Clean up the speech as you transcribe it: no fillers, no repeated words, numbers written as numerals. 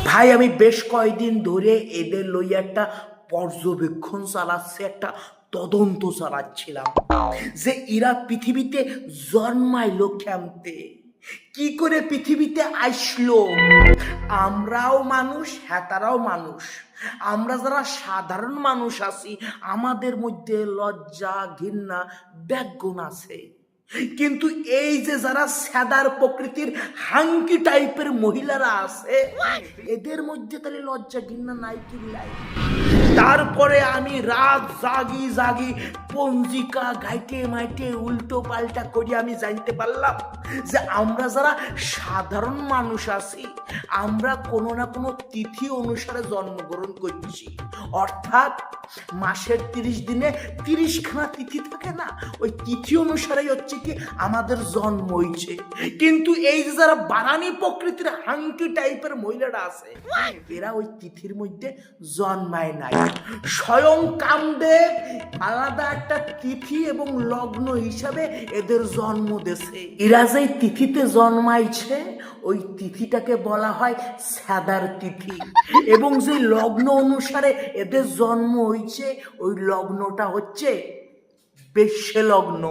ভাই আমি বেশ কয়েকদিন ধরে এদের লইয়া একটা পর্যবেক্ষণ চালাচ্ছে, একটা তদন্ত চালাচ্ছিলাম যে এরা পৃথিবীতে জন্মাইলো কেমতে, কি করে পৃথিবীতে আসলো। আমরাও মানুষ, হ্যাঁ তারাও মানুষ। আমরা যারা সাধারণ মানুষ আছি আমাদের মধ্যে লজ্জা, ঘৃণা, ব্যাগুণ আছে, কিন্তু এই যে যারা সাদার প্রকৃতির হাঙ্কি টাইপের মহিলারা আছে এদের মধ্যে তাহলে লজ্জা ঘৃণা নাই কি লাই। তারপরে আমি রাত জাগি জাগি পঞ্জিকা ঘাইটে মাইটে উল্টো পাল্টা করি আমি জানতে পারলাম যে আমরা যারা সাধারণ মানুষ আছি আমরা কোনো না কোনো তিথি অনুসারে জন্মগ্রহণ করছি। অর্থাৎ মাসের 30 দিনে 30খানা তিথি থাকে না, ওই তিথি অনুসারেই হচ্ছে কি আমাদের জন্ম হয়েছে। কিন্তু এই যে যারা বারানি প্রকৃতির হাঙ্কি টাইপের মহিলারা আছে এরা ওই তিথির মধ্যে জন্মায় নাই। স্বয়ং কামদেব আলাদা একটা তিথি এবং লগ্ন হিসাবে এদের জন্ম দেশে। এরা যে তিথিতে জন্মাইছে ওই তিথিটাকে বলা হয় সাদার তিথি, এবং যে লগ্ন অনুসারে এদের জন্ম হয়েছে ওই লগ্নটা হচ্ছে বেশ্যে লগ্ন।